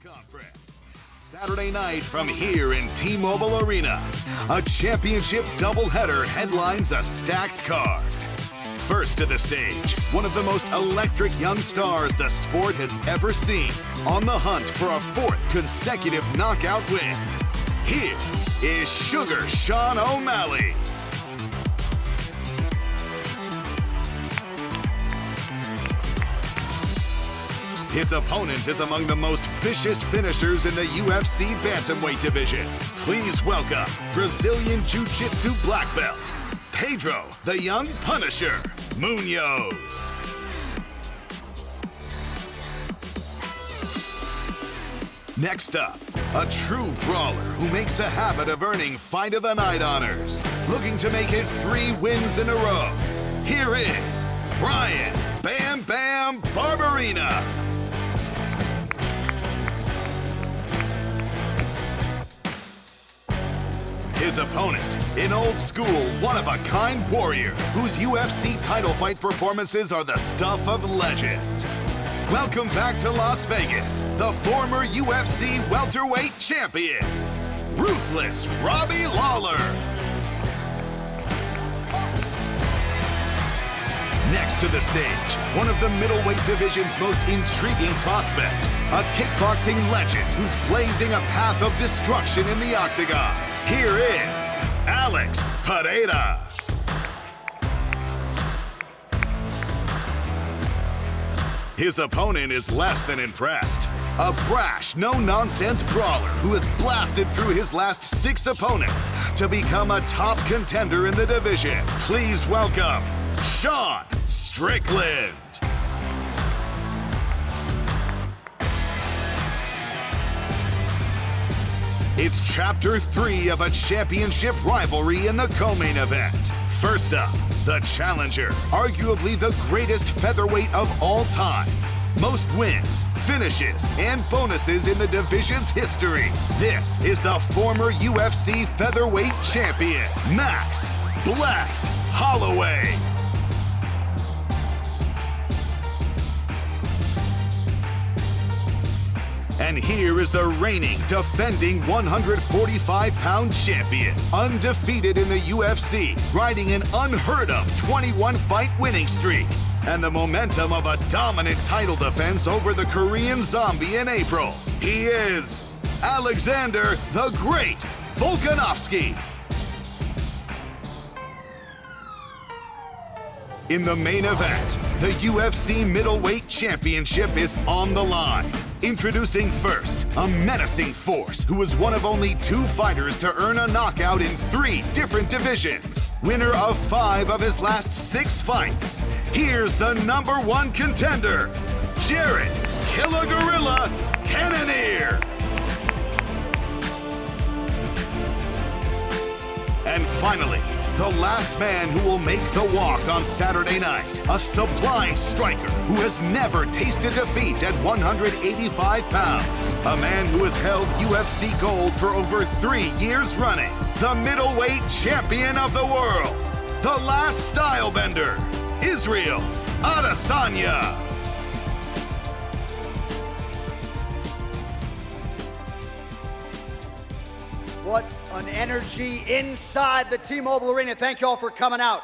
Conference. Saturday night from here in T-Mobile Arena, a championship doubleheader headlines a stacked card. First to the stage, one of the most electric young stars the sport has ever seen, on the hunt for a fourth consecutive knockout win. Here is Sugar Sean O'Malley. His opponent is among the most vicious finishers in the UFC bantamweight division. Please welcome Brazilian Jiu-Jitsu black belt, Pedro the Young Punisher Munhoz. Next up, a true brawler who makes a habit of earning Fight of the Night honors, looking to make it 3 wins in a row. Here is Bryan Bam Bam Barberena. His opponent, an old-school, one-of-a-kind warrior whose UFC title fight performances are the stuff of legend. Welcome back to Las Vegas, the former UFC welterweight champion, Ruthless Robbie Lawler. Next to the stage, one of the middleweight division's most intriguing prospects, a kickboxing legend who's blazing a path of destruction in the octagon. Here is Pereia. His opponent is less than impressed. A brash, no-nonsense brawler who has blasted through his last 6 opponents to become a top contender in the division. Please welcome Sean Strickland. It's Chapter 3 of a championship rivalry in the co-main event. First up, the challenger, arguably the greatest featherweight of all time. Most wins, finishes, and bonuses in the division's history. This is the former UFC featherweight champion, Max Blessed Holloway. And here is the reigning, defending 145-pound champion, undefeated in the UFC, riding an unheard-of 21-fight winning streak, and the momentum of a dominant title defense over the Korean Zombie in April. He is Alexander the Great Volkanovski. In the main event, the UFC Middleweight Championship is on the line. Introducing first, a menacing force who is one of only 2 fighters to earn a knockout in 3 different divisions. Winner of 5 of his last 6 fights. Here's the #1 contender, Jared Killer Gorilla Cannonier. And finally, the last man who will make the walk on Saturday night, a sublime striker who has never tasted defeat at 185 pounds. A man who has held UFC gold for over 3 years running. The middleweight champion of the world. The last style bender, Israel Adesanya. What an energy inside the T-Mobile Arena. Thank you all for coming out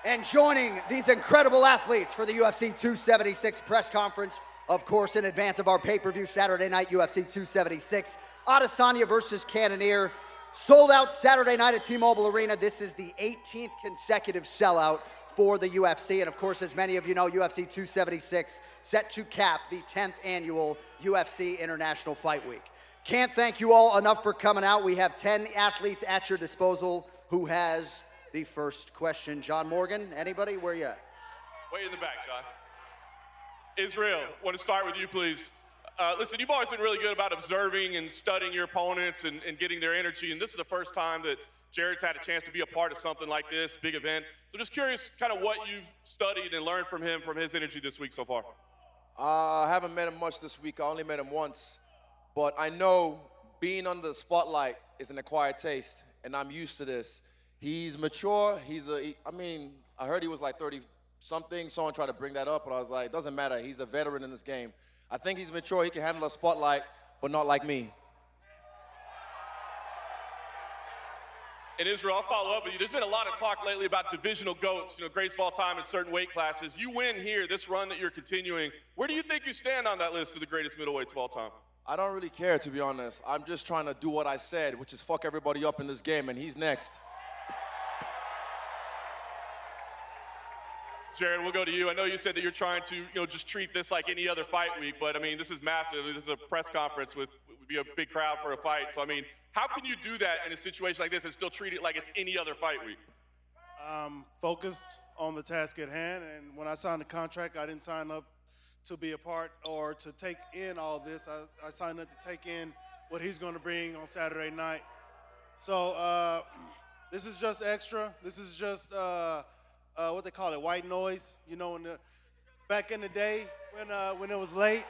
and joining these incredible athletes for the UFC 276 press conference. Of course, in advance of our pay-per-view Saturday night, UFC 276. Adesanya versus Cannonier. Sold out Saturday night at T-Mobile Arena. This is the 18th consecutive sellout for the UFC. And of course, as many of you know, UFC 276 set to cap the 10th annual UFC International Fight Week. Can't thank you all enough for coming out. We have 10 athletes at your disposal. Who has the first question? John Morgan, anybody? Where you at? Way in the back, John. Israel, want to start with you, please. Listen, you've always been really good about observing and studying your opponents and getting their energy, and this is the first time that Jared's had a chance to be a part of something like this, big event. So just curious kind of what you've studied and learned from him, from his energy this week so far. I haven't met him much this week. I only met him once. But I know being under the spotlight is an acquired taste, and I'm used to this. He's mature. I heard he was like 30-something. Someone tried to bring that up, but I was like, it doesn't matter. He's a veteran in this game. I think he's mature. He can handle a spotlight. but not like me. And Israel, I'll follow up with you. There's been a lot of talk lately about divisional GOATs, greatest of all time in certain weight classes. You win here, this run that you're continuing. Where do you think you stand on that list of the greatest middleweights of all time? I don't really care, to be honest. I'm just trying to do what I said, which is fuck everybody up in this game, and he's next. Jared, we'll go to you. I know you said that you're trying to, just treat this like any other fight week, but I mean, this is massive. This is a press conference would be a big crowd for a fight. So I mean, how can you do that in a situation like this and still treat it like it's any other fight week? Focused on the task at hand, and when I signed the contract, I didn't sign up to be a part or to take in all this. I signed up to take in what he's going to bring on Saturday night. So this is just extra. This is just what they call it, white noise. Back in the day when it was late,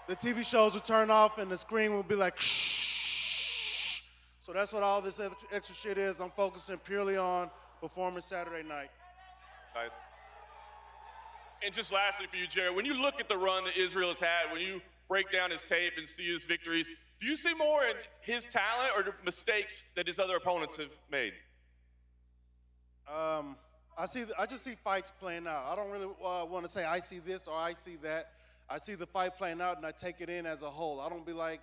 the TV shows would turn off and the screen would be like, shh. So that's what all this extra shit is. I'm focusing purely on performance Saturday night. Nice. And just lastly for you, Jared, when you look at the run that Israel has had, when you break down his tape and see his victories, do you see more in his talent or the mistakes that his other opponents have made? I just see fights playing out. I don't really want to say I see this or I see that. I see the fight playing out and I take it in as a whole. I don't be like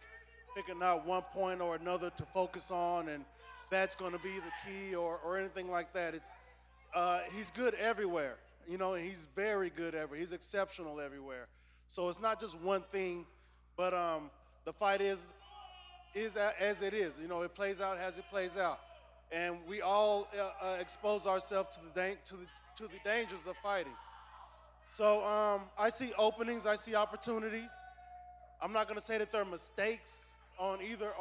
picking out one point or another to focus on and that's going to be the key or anything like that. It's he's good everywhere, and he's very good everywhere. He's exceptional everywhere. So it's not just one thing, but the fight is as it is. It plays out as it plays out. And we all expose ourselves to the dangers of fighting. So I see openings, I see opportunities. I'm not going to say that there are mistakes on either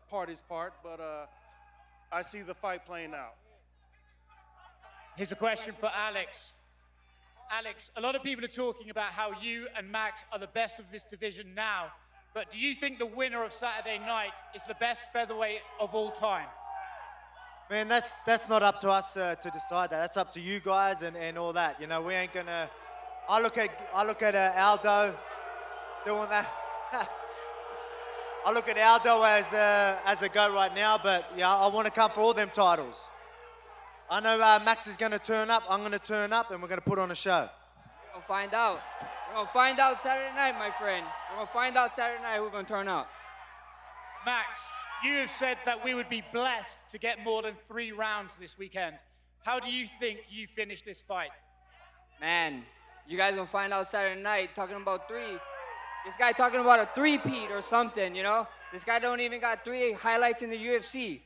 party's part, but I see the fight playing out. Here's a question for Alex. Alex, a lot of people are talking about how you and Max are the best of this division now, but do you think the winner of Saturday night is the best featherweight of all time? Man, that's not up to us to decide that. That's up to you guys and all that. We ain't gonna. I look at Aldo doing that. I look at Aldo as a GOAT right now, but yeah, I want to come for all them titles. I know Max is gonna turn up. I'm gonna turn up, and we're gonna put on a show. We're gonna find out. We're gonna find out Saturday night, my friend. We're gonna find out Saturday night who's gonna turn up. Max, you have said that we would be blessed to get more than 3 rounds this weekend. How do you think you finish this fight? Man, you guys gonna find out Saturday night talking about 3. This guy talking about a 3-peat or something, This guy don't even got 3 highlights in the UFC.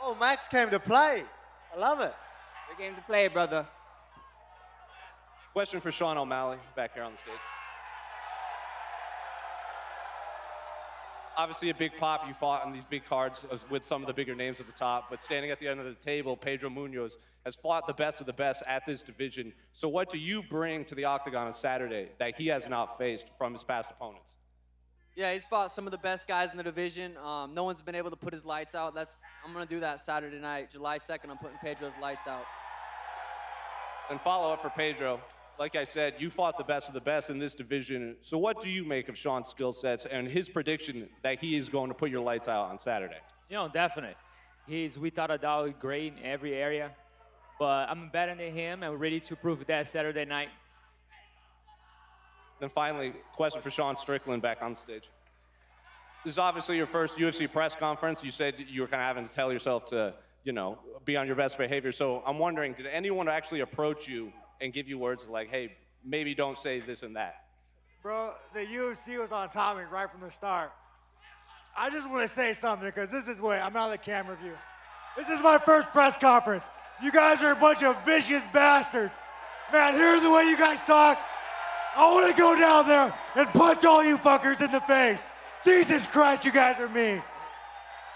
Oh, Max came to play. I love it. Good game to play, brother. Question for Sean O'Malley, back here on the stage. Obviously a big pop, you fought on these big cards with some of the bigger names at the top, but standing at the end of the table, Pedro Munhoz has fought the best of the best at this division. So what do you bring to the octagon on Saturday that he has not faced from his past opponents? Yeah, he's fought some of the best guys in the division. No one's been able to put his lights out. I'm gonna do that Saturday night, July 2nd. I'm putting Pedro's lights out. And follow up for Pedro. Like I said, you fought the best of the best in this division. So what do you make of Sean's skill sets and his prediction that he is going to put your lights out on Saturday? Definitely. He's without a doubt great in every area. But I'm better than him and ready to prove that Saturday night. Then finally, question for Sean Strickland back on stage. This is obviously your first UFC press conference. You said you were kind of having to tell yourself to, be on your best behavior. So I'm wondering, did anyone actually approach you and give you words like, hey, maybe don't say this and that? Bro, the UFC was on timing right from the start. I just want to say something because this is what, I'm out of the camera view. This is my first press conference. You guys are a bunch of vicious bastards. Man, hearing the way you guys talk, I want to go down there and punch all you fuckers in the face. Jesus Christ, you guys are mean.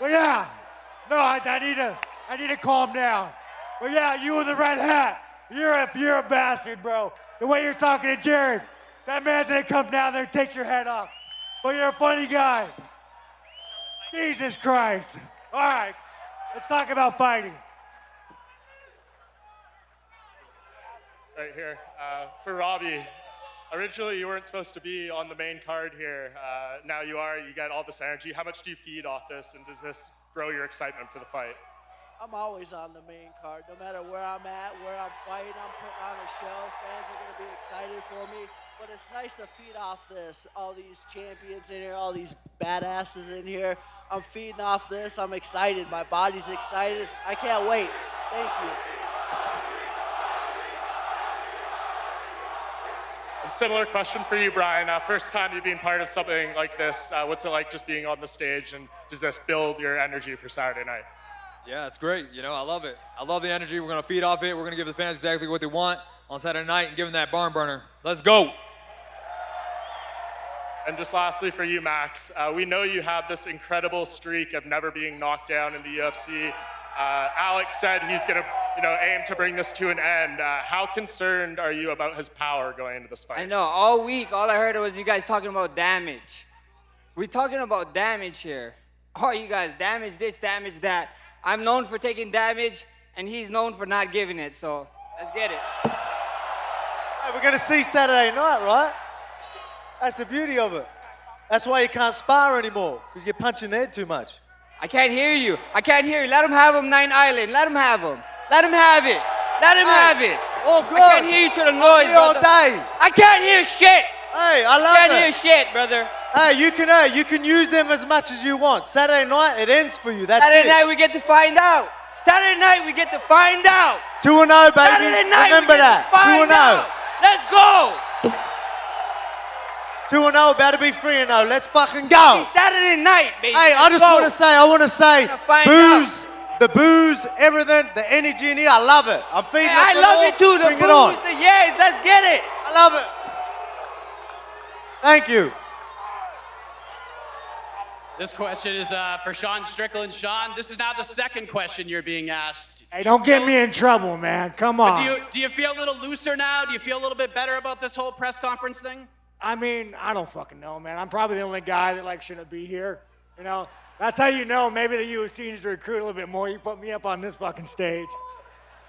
But yeah, no, I need to calm down. But yeah, you in the red hat, you're a bastard, bro. The way you're talking to Jared, that man's gonna come down there and take your head off. But you're a funny guy. Jesus Christ. All right, let's talk about fighting. right here. For Robbie, originally you weren't supposed to be on the main card here. Now you are. You get all this energy. How much do you feed off this, and does this grow your excitement for the fight? I'm always on the main card. No matter where I'm at, where I'm fighting, I'm putting on a show. Fans are going to be excited for me. But it's nice to feed off this. All these champions in here, all these badasses in here. I'm feeding off this. I'm excited. My body's excited. I can't wait. Thank you. And similar question for you, Bryan. First time you've been part of something like this. What's it like just being on the stage, and does this build your energy for Saturday night? Yeah, it's great. You know, I love it. I love the energy. We're going to feed off it. We're going to give the fans exactly what they want on Saturday night and give them that barn burner. Let's go. And just lastly for you, Max, we know you have this incredible streak of never being knocked down in the UFC. Alex said he's going to, aim to bring this to an end. How concerned are you about his power going into this fight? I know, all week, all I heard was you guys talking about damage. We're talking about damage here. Oh, you guys, damage this, damage that. I'm known for taking damage, and he's known for not giving it, so let's get it. Hey, we're going to see Saturday night, right? That's the beauty of it. That's why you can't spar anymore, because you're punching the head too much. I can't hear you. I can't hear you. Let him have him, Nine Island. Let him have him. Let him have it. Let him have it. All good. I can't hear you to the noise, all brother. day. I can't hear shit. Hey, I love I can't it. hear shit, brother. Hey, you can use them as much as you want. Saturday night, it ends for you. That's Saturday it. night, we get to find out. Saturday night, we get to find out. 2-0, baby. Saturday night, Remember we get that. to find 2-0. out. Let's go. 2-0, about to be 3-0. Let's fucking go. It's Saturday night, baby. Hey, I just want to say, find booze, the booze, everything, the energy in here, I love it. I'm feeding Hey, it I love all. it too. The Bring it on. booze, the yes. Let's get it. I love it. Thank you. This question is for Sean Strickland. Sean, this is now the second question you're being asked. Hey, don't get me in trouble, man. Come on. But do you feel a little looser now? Do you feel a little bit better about this whole press conference thing? I mean, I don't fucking know, man. I'm probably the only guy that shouldn't be here. You know, that's how you know maybe the UFC needs to recruit a little bit more. You put me up on this fucking stage.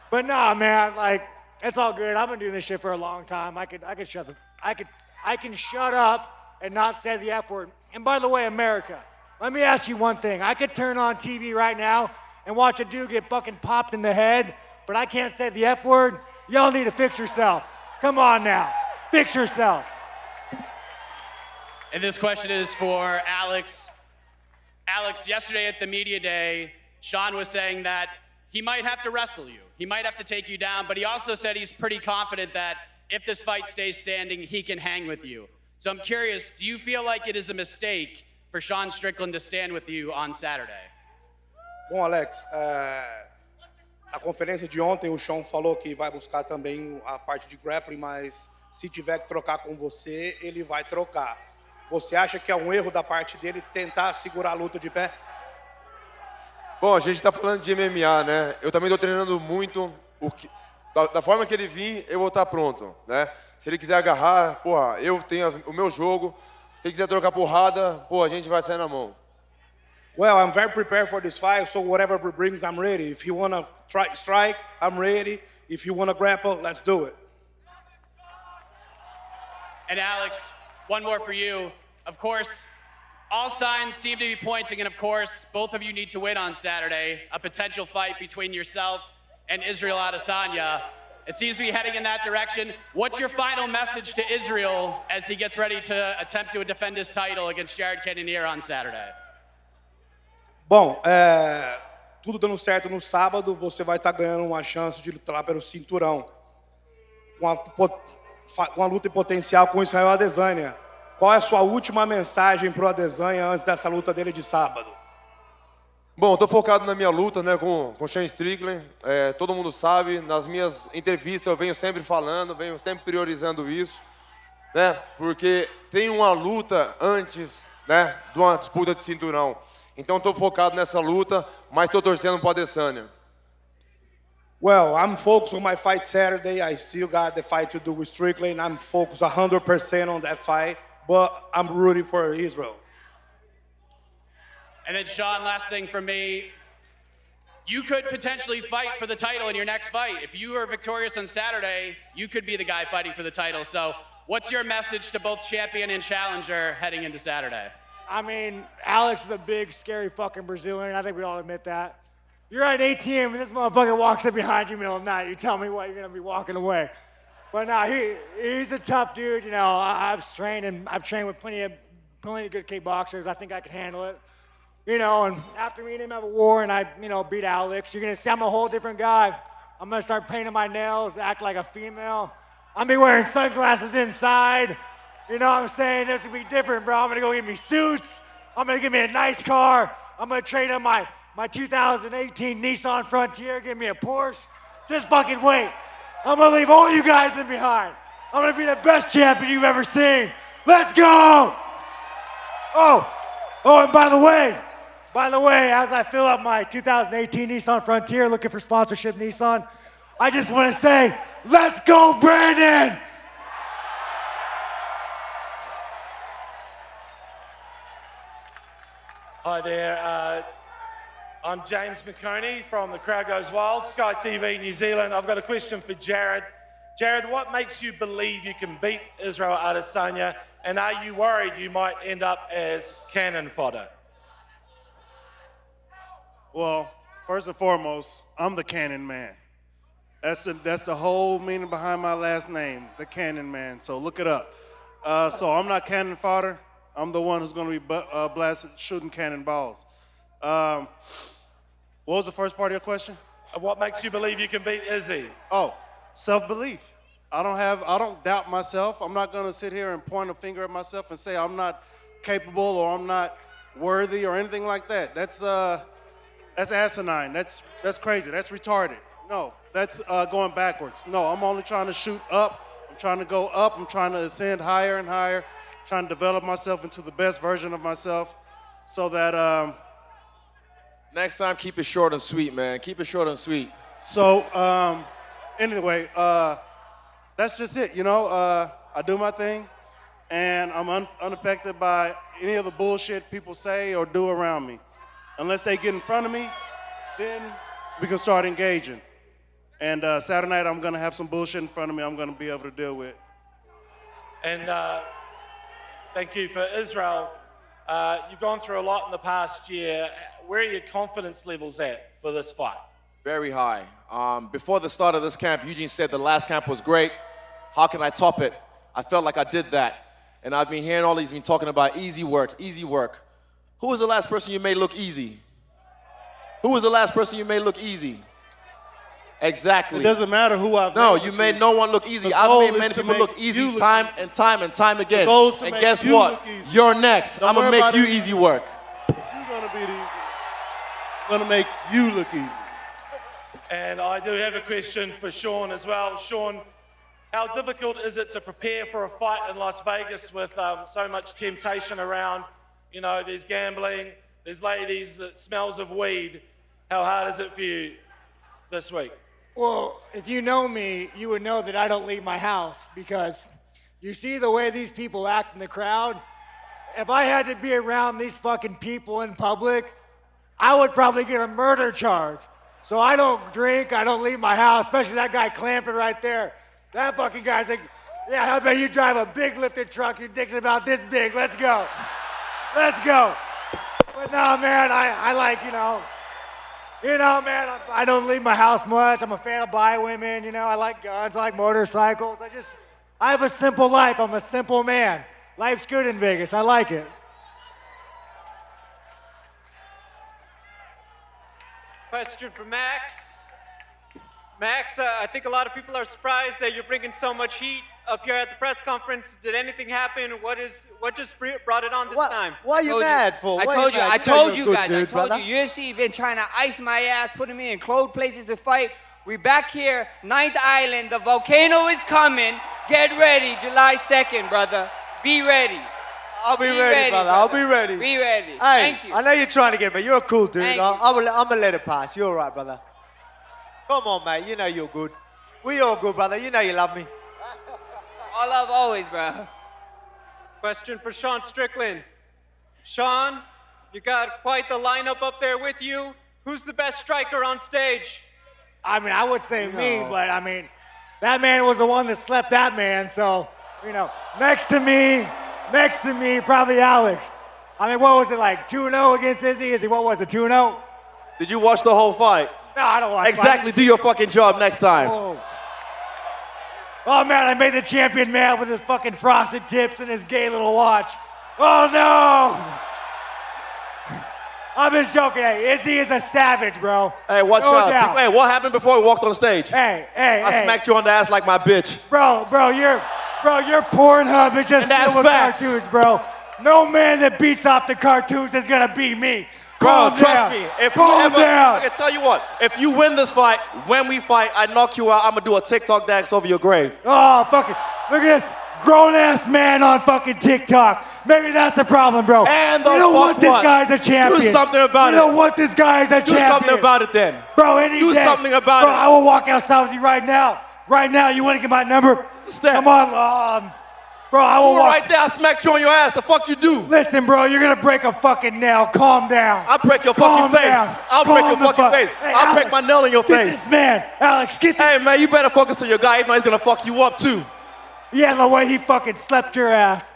But nah, man, it's all good. I've been doing this shit for a long time. I can shut up and not say the F word. And by the way, America, let me ask you one thing. I could turn on TV right now and watch a dude get fucking popped in the head, but I can't say the F word. Y'all need to fix yourself. Come on now, fix yourself. And this question is for Alex. Alex, yesterday at the media day, Sean was saying that he might have to wrestle you. He might have to take you down, but he also said he's pretty confident that if this fight stays standing, he can hang with you. So I'm curious, do you feel like it is a mistake for Sean Strickland to stand with you on Saturday? Bom, Alex, a conferência de ontem o Sean falou que vai buscar também a parte de grappling, mas se tiver que trocar com você, ele vai trocar. Você acha que é um erro da parte dele tentar segurar a luta de pé? Bom, a gente está falando de MMA, né? Eu também estou treinando muito. Da forma que ele vir, eu vou estar pronto, né? Se ele quiser agarrar, porra, eu tenho o meu jogo. Se ele quiser trocar porrada, pô, a gente vai sair na mão. Well, I'm very prepared for this fight, so whatever it brings, I'm ready. If you want to strike, I'm ready. If you want to grapple, let's do it. And Alex, one more for you. Of course, all signs seem to be pointing, and of course, both of you need to win on Saturday, a potential fight between yourself and Israel Adesanya. It seems to be heading in that direction. What's your final message to Israel as he gets ready to attempt to defend his title against Cannonier on Saturday? Bom, tudo dando certo no sábado, você vai estar ganhando uma chance de lutar pelo cinturão. Com a luta em potencial com Israel Adesanya. Qual é a sua última mensagem para o Adesanya antes dessa luta dele de sábado? Bom, estou focado na minha luta, né, com o Sean Strickland. Todo mundo sabe, nas minhas entrevistas eu venho sempre falando, venho sempre priorizando isso, né, porque tem uma luta antes, né, de uma disputa de cinturão. Então estou focado nessa luta, mas estou torcendo para o Adesanya. Well, I'm focused on my fight Saturday. I still got the fight to do with Strickland. I'm focused 100% on that fight, but I'm rooting for Israel. And then Sean, last thing from me. you could potentially fight for the title in your next fight. If you are victorious on Saturday, you could be the guy fighting for the title. So what's your message to both champion and challenger heading into Saturday? I mean, Alex is a big, scary fucking Brazilian. I think we all admit that. You're at an ATM and this motherfucker walks up behind you in the middle of the night. You tell me what, you're gonna be walking away. But no, he's a tough dude. You know, I've trained with plenty of good kickboxers. I think I can handle it. You know, and after me and him have a war and I, beat Alex, you're gonna see I'm a whole different guy. I'm gonna start painting my nails, act like a female. I'm gonna be wearing sunglasses inside. You know what I'm saying? This will be different, bro. I'm gonna go get me suits. I'm gonna get me a nice car. I'm gonna trade in my 2018 Nissan Frontier, get me a Porsche. Just fucking wait. I'm gonna leave all you guys in behind. I'm gonna be the best champion you've ever seen. Let's go! Oh, and by the way, as I fill up my 2018 Nissan Frontier, looking for sponsorship Nissan, I just want to say, let's go, Brandon! Hi there. I'm James McConey from The Crowd Goes Wild, Sky TV, New Zealand. I've got a question for Jared. Jared, what makes you believe you can beat Israel Adesanya, and are you worried you might end up as cannon fodder? Well, first and foremost, I'm the Cannon Man. That's the whole meaning behind my last name, the Cannon Man. So look it up. So I'm not cannon fodder. I'm the one who's going to be blasted, shooting cannonballs. What was the first part of your question? What makes you believe you can beat Izzy? Oh, self-belief. I don't doubt myself. I'm not going to sit here and point a finger at myself and say I'm not capable or I'm not worthy or anything like that. That's asinine. That's crazy. That's retarded. No, that's going backwards. No, I'm only trying to shoot up. I'm trying to go up. I'm trying to ascend higher and higher, trying to develop myself into the best version of myself so that... Next time, keep it short and sweet, man. Keep it short and sweet. So, anyway, that's just it, I do my thing, and I'm unaffected by any of the bullshit people say or do around me. Unless they get in front of me, then we can start engaging. And Saturday night, I'm gonna have some bullshit in front of me I'm gonna be able to deal with. And thank you for Israel. You've gone through a lot in the past year. Where are your confidence levels at for this fight? Very high. Before the start of this camp, Eugene said the last camp was great. How can I top it? I felt like I did that. And I've been hearing all these been talking about easy work, easy work. Who was the last person you made look easy? Who was the last person you made look easy? Exactly. It doesn't matter who I've No, you made no one look easy. I've made many people look easy time and time again. And guess what? You're next. I'm going to make you easy work. You're going to be the easy. I'm going to make you look easy. And I do have a question for Sean as well. Sean, how difficult is it to prepare for a fight in Las Vegas with so much temptation around? There's gambling, there's ladies, that smells of weed. How hard is it for you this week? Well, if you know me, you would know that I don't leave my house because you see the way these people act in the crowd. If I had to be around these fucking people in public, I would probably get a murder charge. So I don't drink, I don't leave my house, especially that guy clamping right there. That fucking guy's like, yeah, how about you drive a big lifted truck, your dick's about this big, let's go. Let's go. But no, man, I like, man, I don't leave my house much. I'm a fan of bi women, I like guns, I like motorcycles. I have a simple life. I'm a simple man. Life's good in Vegas. I like it. Question for Max. Max, I think a lot of people are surprised that you're bringing so much heat up here at the press conference. Did anything happen? What just brought it on this time? What are you mad for? I told you guys. UFC been trying to ice my ass, putting me in cold places to fight. We back here, 9th Island. The volcano is coming. Get ready, July 2nd, brother. Be ready. I'll be ready, brother. I'll be ready. Be ready. Hey, Thank you. I know you're trying to get me. You're a cool dude. Thank you. I'm going to let it pass. You're all right, brother. Come on, mate. You know you're good. We all good, brother. You know you love me. All love always, bro. Question for Sean Strickland. Sean, you got quite the lineup up there with you. Who's the best striker on stage? I mean, I would say me, but I mean, that man was the one that slept that man, so, you know, next to me, probably Alex. I mean, what was it like, 2-0 against Izzy? What was it, 2-0? Did you watch the whole fight? No, I don't watch Exactly. Do your fucking job next time. Oh man, I made the champion mad with his fucking frosted tips and his gay little watch. Oh no! I'm just joking. Hey, Izzy is a savage, bro. Hey, watch out. doubt. Hey, what happened before we walked on stage? Hey. I smacked you on the ass like my bitch. Bro, your Pornhub is just And that's filled with facts. cartoons, bro. No man that beats off the cartoons is gonna beat me. Bro, Calm trust down. me. If Calm you ever, down. I can tell you what. If you win this fight, when we fight, I knock you out. I'm gonna do a TikTok dance over your grave. Oh, fucking, look at this grown-ass man on fucking TikTok. Maybe that's the problem, bro. And the we don't want fuck this what? guy as a champion. Do something about We it. don't want this guy as a Do champion. something about it then. Bro, any Do day. something about Bro, it. I will walk outside with you right now. Right now, you want to get my number? Come on, bro, I will You were walk. right there. I smacked you on your ass. The fuck you do? Listen, bro, you're gonna break a fucking nail. Calm down. I'll break your Calm fucking face. down. I'll break your Calm the fucking fuck- face. Hey, I'll break Alex, my nail in your get face. this man. Alex, get this. Hey, man, you better focus on your guy. Even though he's gonna fuck you up too. Yeah, the way he fucking slept your ass.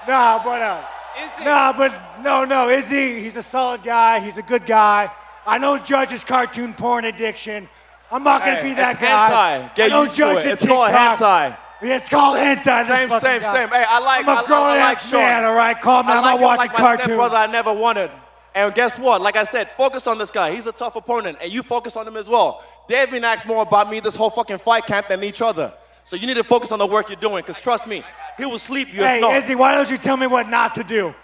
Nah, but no, Izzy, he's a solid guy. He's a good guy. I don't judge his cartoon porn addiction. I'm not gonna be that it's guy. hentai. Get I don't used to judge it. the It's called TikTok. hentai. Yeah, it's called hentai. this Same. fucking guy. Hey, I like I'm a grown-ass Sean. man, all right? Calm down. I I'm like not him watching like my cartoons. brother I never wanted. And guess what? Like I said, focus on this guy. He's a tough opponent, and you focus on him as well. They've been asked more about me this whole fucking fight camp than each other. So you need to focus on the work you're doing, because trust me, he will sleep you if Hey, not. Izzy, why don't you tell me what not to do?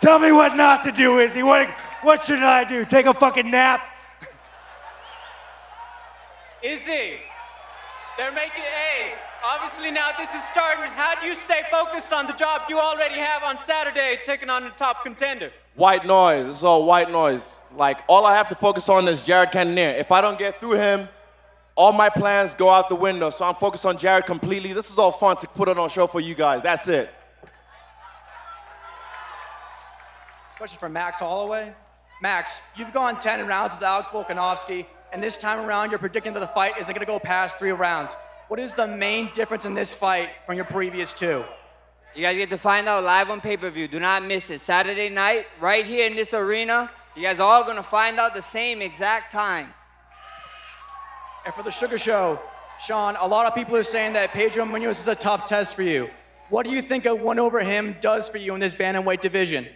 Tell me what not to do, Izzy. What should I do? Take a fucking nap? Izzy, they're making, obviously now this is starting. How do you stay focused on the job you already have on Saturday, taking on the top contender? White noise. It's all white noise. Like, all I have to focus on is Jared Cannonier. If I don't get through him, all my plans go out the window. So I'm focused on Jared completely. This is all fun to put it on a show for you guys. That's it. This question from Max Holloway. Max, you've gone 10 rounds with Alex Volkanovski, and this time around you're predicting that the fight isn't going to go past 3 rounds. What is the main difference in this fight from your previous 2? You guys get to find out live on pay-per-view. Do not miss it. Saturday night, right here in this arena. You guys are all going to find out the same exact time. And for the Sugar Show, Sean, a lot of people are saying that Pedro Munhoz is a tough test for you. What do you think a win over him does for you in this bantamweight division?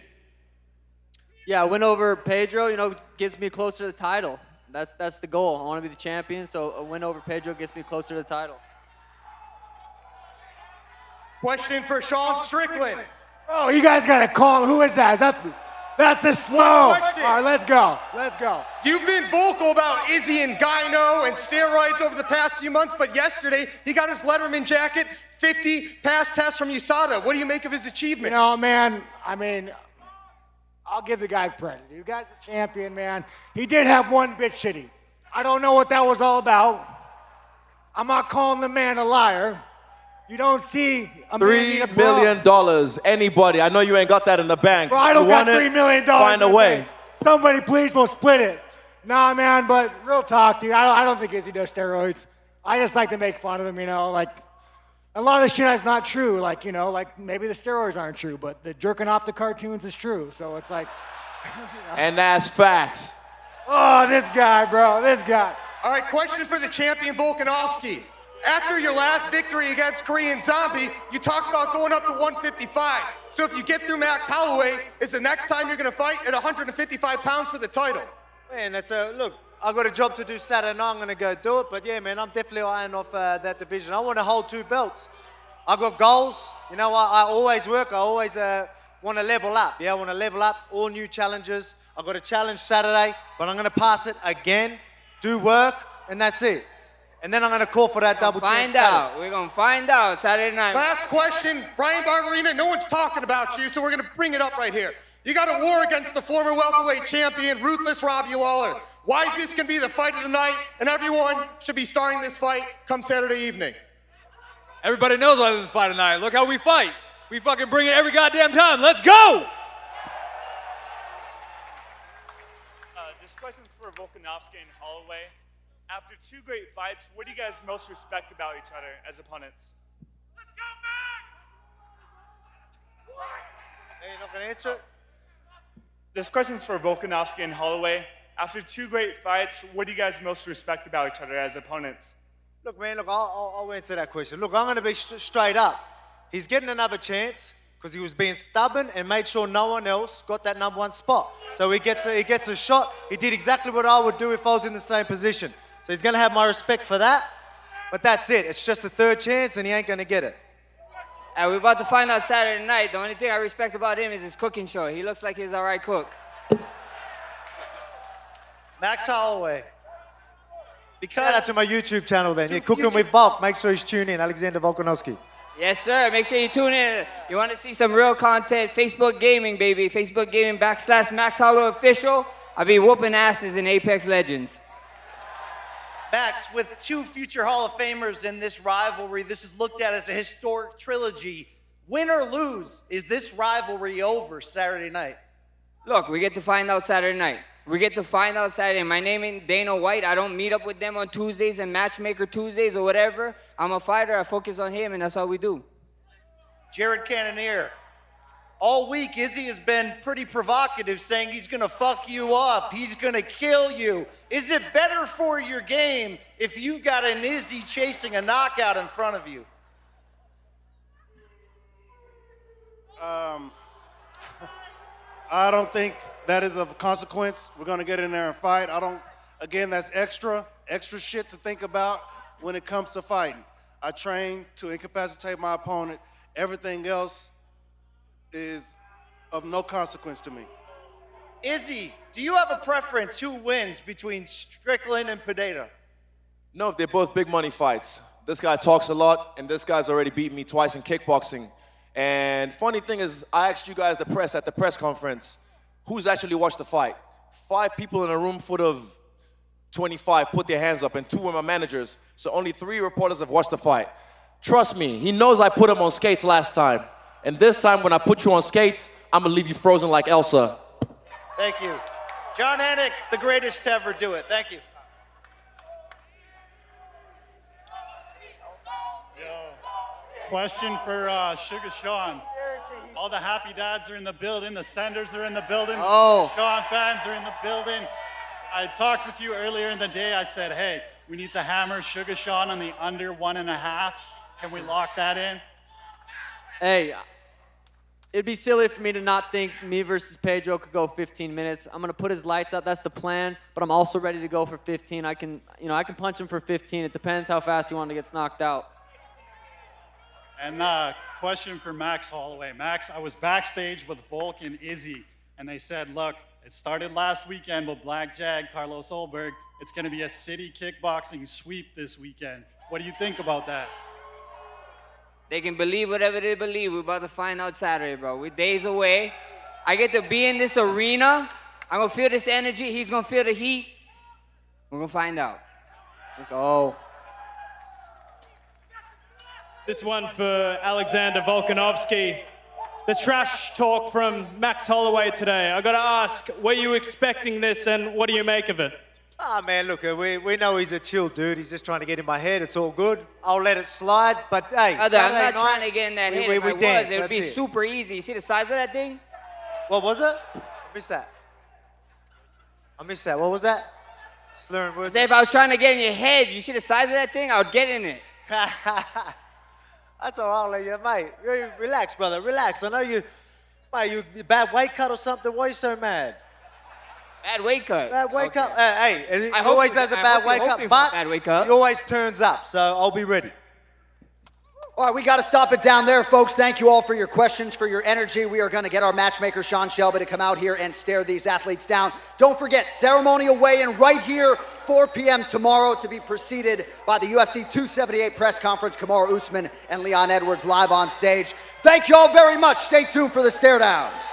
Yeah, a win over Pedro, gets me closer to the title. That's the goal. I want to be the champion, so a win over Pedro gets me closer to the title. Question for Sean Strickland. Oh, you guys gotta call. Who is that? That's the snow. All right, let's go. Let's go. You've been vocal about Izzy and Gyno and steroids over the past few months, but yesterday he got his Letterman jacket, 50 pass tests from USADA. What do you make of his achievement? Man, I mean, I'll give the guy credit. You guy's the champion, man. He did have one bitch shitty. I don't know what that was all about. I'm not calling the man a liar. You don't see a man need a $3 bra. million. Anybody. I know you ain't got that in the bank. Bro, I don't You got want it? $3 million. Find a in the way. bank. Somebody please will split it. Nah, man, but real talk, dude. I don't think Izzy does steroids. I just like to make fun of him, like a lot of this shit is not true. Like maybe the steroids aren't true, but the jerking off the cartoons is true. So it's like. And that's facts. Oh, this guy, bro. This guy. All right, question for the champion Volkanovski. After your last victory against Korean Zombie, you talked about going up to 155. So if you get through Max Holloway, is the next time you're going to fight at 155 pounds for the title? Man, look, I've got a job to do Saturday night. I'm going to go do it. But yeah, man, I'm definitely eyeing off that division. I want to hold 2 belts. I've got goals. I always work. I always want to level up. Yeah, I want to level up. All new challenges. I've got a challenge Saturday, but I'm going to pass it again, do work, and that's it. And then I'm going to call for that double champ status. We're going to find out Saturday night. Last question, Bryan Barberena, no one's talking about you, so we're going to bring it up right here. You got a war against the former welterweight champion, ruthless Robbie Lawler. Why is this going to be the fight of the night, and everyone should be starring this fight come Saturday evening? Everybody knows why this is fight tonight. Look how we fight. We fucking bring it every goddamn time. Let's go! This for Volkanovski and Holloway. After 2 great fights, what do you guys most respect about each other as opponents? Hey, you're not going to answer it? This question's for Volkanovski and Holloway. After 2 great fights, what do you guys most respect about each other as opponents? Look, man, I'll answer that question. Look, I'm going to be straight up. He's getting another chance because he was being stubborn and made sure no one else got that #1 spot. So he gets a shot. He did exactly what I would do if I was in the same position. So he's going to have my respect for that. But that's it. It's just a 3rd chance, and he ain't going to get it. We're about to find out Saturday night. The only thing I respect about him is his cooking show. He looks like he's all right cook. Max Holloway. Shout out to my YouTube channel then. Yeah, Cooking with Volk. Make sure he's tuned in. Alexander Volkanovski. Yes, sir. Make sure you tune in. You want to see some real content? Facebook Gaming, baby. Facebook Gaming / Max Holloway Official. I'll be whooping asses in Apex Legends. Max, with 2 future Hall of Famers in this rivalry, this is looked at as a historic trilogy. Win or lose, is this rivalry over Saturday night? Look, we get to find out Saturday night. We get to find out Saturday. My name ain't Dana White. I don't meet up with them on Tuesdays and Matchmaker Tuesdays or whatever. I'm a fighter. I focus on him, and that's all we do. Jared Cannonier. All week, Izzy has been pretty provocative, saying he's going to fuck you up. He's going to kill you. Is it better for your game if you've got an Izzy chasing a knockout in front of you? I don't think that is of consequence. We're going to get in there and fight. Again, that's extra shit to think about when it comes to fighting. I train to incapacitate my opponent. Everything else is of no consequence to me. Izzy, do you have a preference who wins between Strickland and Pereira? No, they're both big money fights. This guy talks a lot, and this guy's already beaten me twice in kickboxing. And funny thing is, I asked you guys, the press, at the press conference, who's actually watched the fight? 5 people in a room full of 25 put their hands up, and 2 were my managers. So only 3 reporters have watched the fight. Trust me, he knows I put him on skates last time. And this time, when I put you on skates, I'm going to leave you frozen like Elsa. Thank you. John Anik, the greatest to ever do it. Thank you. Question for Sugar Sean. All the happy dads are in the building. The Sanders are in the building. Oh. Sean fans are in the building. I talked with you earlier in the day. I said, hey, we need to hammer Sugar Sean on the under 1.5. Can we lock that in? Hey, it'd be silly for me to not think me versus Pedro could go 15 minutes. I'm gonna put his lights out. That's the plan. But I'm also ready to go for 15. I can punch him for 15. It depends how fast he gets knocked out. And question for Max Holloway. Max, I was backstage with Volk and Izzy, and they said, look, it started last weekend with Black Jag, Carlos Olberg. It's gonna be a city kickboxing sweep this weekend. What do you think about that? They can believe whatever they believe. We're about to find out Saturday, bro. We're days away. I get to be in this arena. I'm going to feel this energy. He's going to feel the heat. We're going to find out. Let's go. This one for Alexander Volkanovski. The trash talk from Max Holloway today. I got to ask, were you expecting this, and what do you make of it? Ah, man, look, we know he's a chill dude. He's just trying to get in my head. It's all good. I'll let it slide, but hey, I'm not trying to get in that head. If I dance, was, it would be super easy. You see the size of that thing? What was it? I missed that. What was that? Slurring words. If I was trying to get in your head, you see the size of that thing? I would get in it. That's all right, mate. Relax, brother. Relax. I know you bad weight cut or something. Why are you so mad? Bad weight cut. Bad weight cut. Hey, he I always hope has a bad weight cut, but he always turns up, so I'll be ready. All right, we got to stop it down there, folks. Thank you all for your questions, for your energy. We are going to get our matchmaker, Sean Shelby, to come out here and stare these athletes down. Don't forget, ceremonial weigh-in right here, 4 p.m. tomorrow, to be preceded by the UFC 278 press conference. Kamaru Usman and Leon Edwards live on stage. Thank you all very much. Stay tuned for the stare downs.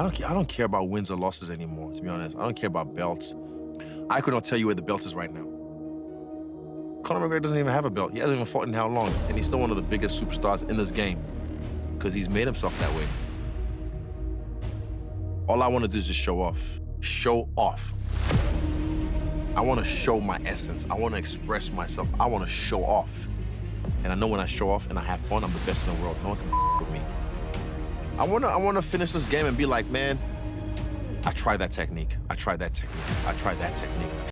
I don't care about wins or losses anymore, to be honest. I don't care about belts. I could not tell you where the belt is right now. Conor McGregor doesn't even have a belt. He hasn't even fought in how long, and he's still one of the biggest superstars in this game because he's made himself that way. All I want to do is just show off. Show off. I want to show my essence. I want to express myself. I want to show off. And I know when I show off and I have fun, I'm the best in the world. No one can with me. I wanna finish this game and be like, man, I tried that technique. I tried that technique. I tried that technique.